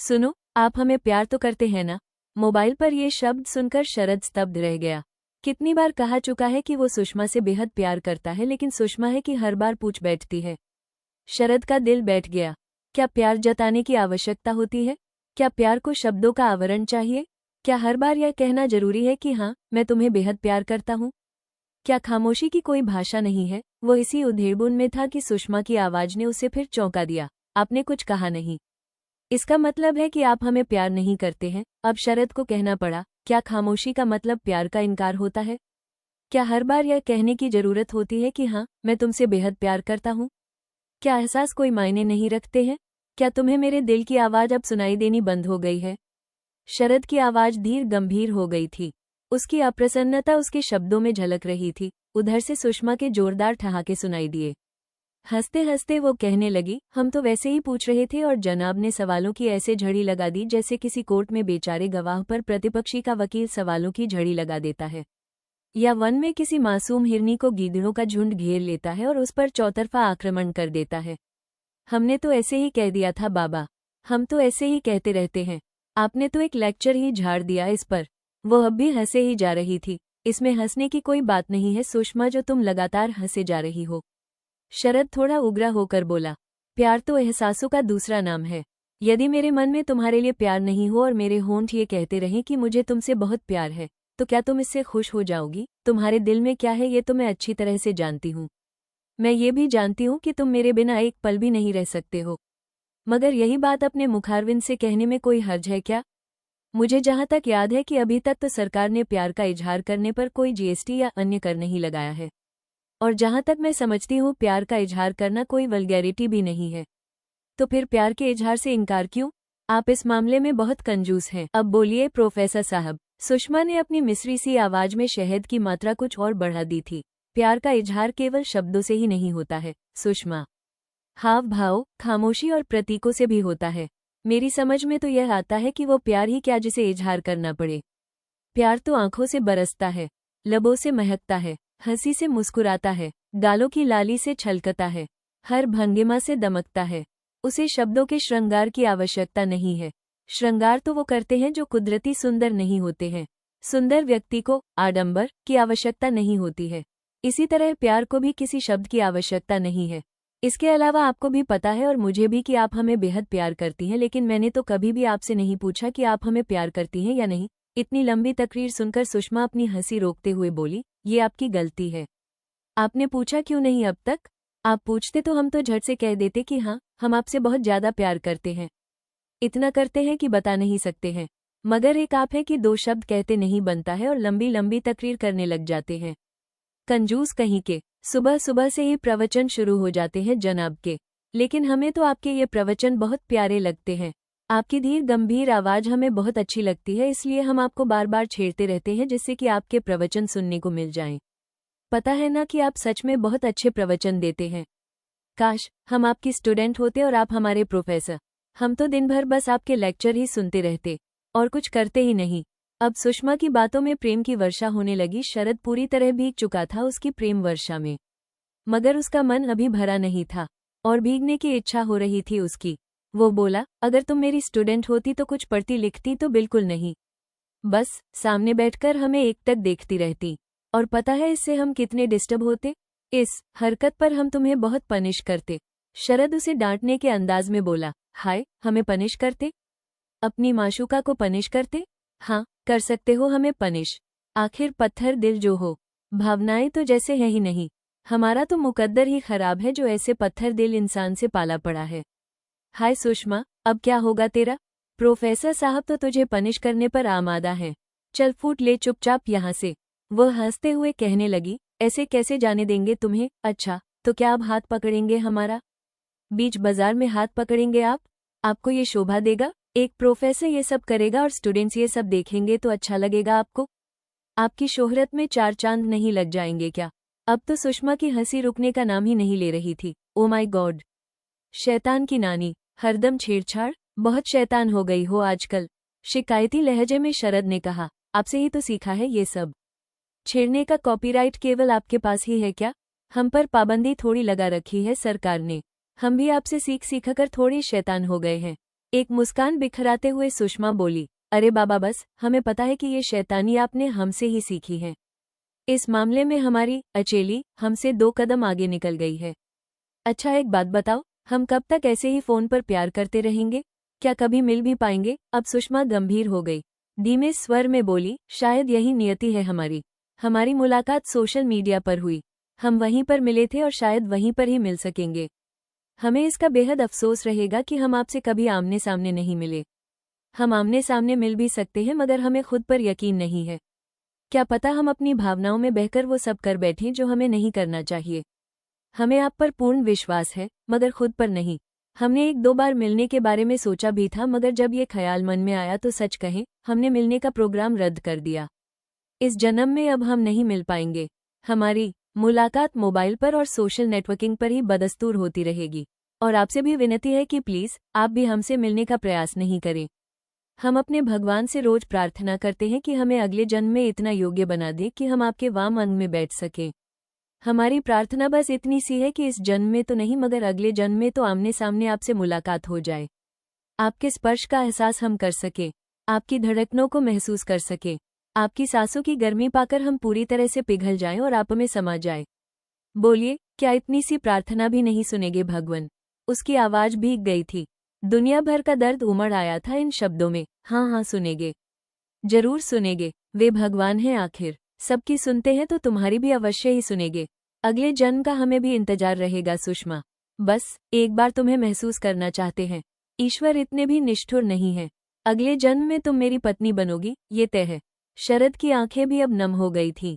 सुनो, आप हमें प्यार तो करते हैं ना? मोबाइल पर ये शब्द सुनकर शरद स्तब्ध रह गया। कितनी बार कहा चुका है कि वो सुषमा से बेहद प्यार करता है, लेकिन सुषमा है कि हर बार पूछ बैठती है। शरद का दिल बैठ गया। क्या प्यार जताने की आवश्यकता होती है? क्या प्यार को शब्दों का आवरण चाहिए? क्या हर बार यह कहना जरूरी है कि हाँ, मैं तुम्हें बेहद प्यार करता हूँ? क्या खामोशी की कोई भाषा नहीं है? वो इसी उधेड़बुन में था कि सुषमा की आवाज ने उसे फिर चौंका दिया। आपने कुछ कहा नहीं। इसका मतलब है कि आप हमें प्यार नहीं करते हैं। अब शरद को कहना पड़ा, क्या खामोशी का मतलब प्यार का इनकार होता है? क्या हर बार यह कहने की जरूरत होती है कि हाँ, मैं तुमसे बेहद प्यार करता हूँ? क्या एहसास कोई मायने नहीं रखते हैं? क्या तुम्हें मेरे दिल की आवाज अब सुनाई देनी बंद हो गई है? शरद की आवाज धीर गंभीर हो गई थी। उसकी अप्रसन्नता उसके शब्दों में झलक रही थी। उधर से सुषमा के जोरदार ठहाके सुनाई दिए। हंसते हंसते वो कहने लगी, हम तो वैसे ही पूछ रहे थे और जनाब ने सवालों की ऐसे झड़ी लगा दी जैसे किसी कोर्ट में बेचारे गवाह पर प्रतिपक्षी का वकील सवालों की झड़ी लगा देता है, या वन में किसी मासूम हिरनी को गीदड़ों का झुंड घेर लेता है और उस पर चौतरफा आक्रमण कर देता है। हमने तो ऐसे ही कह दिया था बाबा, हम तो ऐसे ही कहते रहते हैं। आपने तो एक लेक्चर ही झाड़ दिया इस पर। वो अब भी हंसे ही जा रही थी। इसमें हंसने की कोई बात नहीं है सुषमा, जो तुम लगातार हंसे जा रही हो। शरद थोड़ा उग्रा होकर बोला, प्यार तो एहसासों का दूसरा नाम है। यदि मेरे मन में तुम्हारे लिए प्यार नहीं हो और मेरे होंठ ये कहते रहें कि मुझे तुमसे बहुत प्यार है, तो क्या तुम इससे खुश हो जाओगी? तुम्हारे दिल में क्या है ये तो मैं अच्छी तरह से जानती हूँ। मैं ये भी जानती हूँ कि तुम मेरे बिना एक पल भी नहीं रह सकते हो। मगर यही बात अपने मुखारविंद से कहने में कोई हर्ज है क्या? मुझे जहाँ तक याद है कि अभी तक तो सरकार ने प्यार का इजहार करने पर कोई जीएसटी या अन्य कर नहीं लगाया है। और जहाँ तक मैं समझती हूँ, प्यार का इजहार करना कोई वल्गैरिटी भी नहीं है। तो फिर प्यार के इजहार से इनकार क्यों? आप इस मामले में बहुत कंजूस हैं। अब बोलिए प्रोफेसर साहब। सुषमा ने अपनी मिस्री सी आवाज में शहद की मात्रा कुछ और बढ़ा दी थी। प्यार का इजहार केवल शब्दों से ही नहीं होता है सुषमा, हाव भाव, खामोशी और प्रतीकों से भी होता है। मेरी समझ में तो यह आता है कि वो प्यार ही क्या जिसे इजहार करना पड़े। प्यार तो आंखों से बरसता है, लबों से महकता है, हंसी से मुस्कुराता है, गालों की लाली से छलकता है, हर भंगिमा से दमकता है। उसे शब्दों के श्रृंगार की आवश्यकता नहीं है। श्रृंगार तो वो करते हैं जो कुदरती सुंदर नहीं होते हैं। सुंदर व्यक्ति को आडंबर की आवश्यकता नहीं होती है। इसी तरह प्यार को भी किसी शब्द की आवश्यकता नहीं है। इसके अलावा आपको भी पता है और मुझे भी कि आप हमें बेहद प्यार करती हैं, लेकिन मैंने तो कभी भी आपसे नहीं पूछा कि आप हमें प्यार करती हैं या नहीं। इतनी लंबी तकरीर सुनकर सुषमा अपनी हंसी रोकते हुए बोली, ये आपकी गलती है। आपने पूछा क्यों नहीं अब तक? आप पूछते तो हम तो झट से कह देते कि हाँ, हम आपसे बहुत ज्यादा प्यार करते हैं। इतना करते हैं कि बता नहीं सकते हैं। मगर एक आप है कि दो शब्द कहते नहीं बनता है और लंबी लंबी तकरीर करने लग जाते हैं। कंजूस कहीं के। सुबह सुबह से ही प्रवचन शुरू हो जाते हैं जनाब के। लेकिन हमें तो आपके ये प्रवचन बहुत प्यारे लगते हैं। आपकी धीर गंभीर आवाज हमें बहुत अच्छी लगती है, इसलिए हम आपको बार बार छेड़ते रहते हैं जिससे कि आपके प्रवचन सुनने को मिल जाएं। पता है ना कि आप सच में बहुत अच्छे प्रवचन देते हैं। काश हम आपकी स्टूडेंट होते और आप हमारे प्रोफेसर। हम तो दिन भर बस आपके लेक्चर ही सुनते रहते और कुछ करते ही नहीं। अब सुषमा की बातों में प्रेम की वर्षा होने लगी। शरद पूरी तरह भीग चुका था उसकी प्रेम वर्षा में, मगर उसका मन अभी भरा नहीं था और भीगने की इच्छा हो रही थी उसकी। वो बोला, अगर तुम मेरी स्टूडेंट होती तो कुछ पढ़ती लिखती तो बिल्कुल नहीं, बस सामने बैठकर हमें एकटक देखती रहती। और पता है इससे हम कितने डिस्टर्ब होते? इस हरकत पर हम तुम्हें बहुत पनिश करते। शरद उसे डांटने के अंदाज में बोला, हाय, हमें पनिश करते? अपनी माशूका को पनिश करते? हाँ, कर सकते हो हमें पनिश। आखिर पत्थर दिल जो हो, भावनाएं तो जैसे है ही नहीं। हमारा तो मुकद्दर ही खराब है जो ऐसे पत्थर दिल इंसान से पाला पड़ा है। हाय सुषमा, अब क्या होगा तेरा? प्रोफेसर साहब तो तुझे पनिश करने पर आमादा हैं। चल फूट ले चुपचाप यहाँ से। वह हंसते हुए कहने लगी, ऐसे कैसे जाने देंगे तुम्हें? अच्छा, तो क्या अब हाथ पकड़ेंगे हमारा? बीच बाजार में हाथ पकड़ेंगे आप? आपको ये शोभा देगा? एक प्रोफेसर ये सब करेगा और स्टूडेंट्स ये सब देखेंगे तो अच्छा लगेगा आपको? आपकी शोहरत में चार चांद नहीं लग जाएंगे क्या? अब तो सुषमा की हंसी रुकने का नाम ही नहीं ले रही थी। ओ माय गॉड, शैतान की नानी, हरदम छेड़छाड़, बहुत शैतान हो गई हो आजकल। शिकायती लहजे में शरद ने कहा, आपसे ही तो सीखा है ये सब। छेड़ने का कॉपीराइट केवल आपके पास ही है क्या? हम पर पाबंदी थोड़ी लगा रखी है सरकार ने। हम भी आपसे सीख सीखकर थोड़े शैतान हो गए हैं। एक मुस्कान बिखराते हुए सुषमा बोली, अरे बाबा बस, हमें पता है कि ये शैतानी आपने हमसे ही सीखी है। इस मामले में हमारी अचेली हमसे 2 कदम आगे निकल गई है। अच्छा एक बात बताओ, हम कब तक ऐसे ही फोन पर प्यार करते रहेंगे? क्या कभी मिल भी पाएंगे? अब सुषमा गंभीर हो गई। धीमे स्वर में बोली, शायद यही नियति है हमारी। हमारी मुलाकात सोशल मीडिया पर हुई। हम वहीं पर मिले थे और शायद वहीं पर ही मिल सकेंगे। हमें इसका बेहद अफसोस रहेगा कि हम आपसे कभी आमने सामने नहीं मिले। हम आमने सामने मिल भी सकते हैं मगर हमें खुद पर यकीन नहीं है। क्या पता हम अपनी भावनाओं में बहकर वो सब कर बैठें जो हमें नहीं करना चाहिए। हमें आप पर पूर्ण विश्वास है मगर खुद पर नहीं। हमने 1-2 बार मिलने के बारे में सोचा भी था मगर जब ये ख्याल मन में आया तो सच कहें हमने मिलने का प्रोग्राम रद्द कर दिया। इस जन्म में अब हम नहीं मिल पाएंगे। हमारी मुलाकात मोबाइल पर और सोशल नेटवर्किंग पर ही बदस्तूर होती रहेगी। और आपसे भी विनती है कि प्लीज आप भी हमसे मिलने का प्रयास नहीं करें। हम अपने भगवान से रोज प्रार्थना करते हैं कि हमें अगले जन्म में इतना योग्य बना दे कि हम आपके वाम अंग में बैठ सकें। हमारी प्रार्थना बस इतनी सी है कि इस जन्म में तो नहीं मगर अगले जन्म में तो आमने सामने आपसे मुलाकात हो जाए। आपके स्पर्श का एहसास हम कर सके, आपकी धड़कनों को महसूस कर सके, आपकी सांसों की गर्मी पाकर हम पूरी तरह से पिघल जाएं और आप में समा जाए। बोलिए, क्या इतनी सी प्रार्थना भी नहीं सुनेंगे भगवान? उसकी आवाज भीग गई थी। दुनिया भर का दर्द उमड़ आया था इन शब्दों में। हाँ हाँ सुनेंगे, जरूर सुनेंगे। वे भगवान हैं आखिर, सबकी सुनते हैं तो तुम्हारी भी अवश्य ही सुनेंगे। अगले जन्म का हमें भी इंतजार रहेगा सुषमा। बस एक बार तुम्हें महसूस करना चाहते हैं। ईश्वर इतने भी निष्ठुर नहीं है। अगले जन्म में तुम मेरी पत्नी बनोगी, ये तय है। शरद की आंखें भी अब नम हो गई थीं।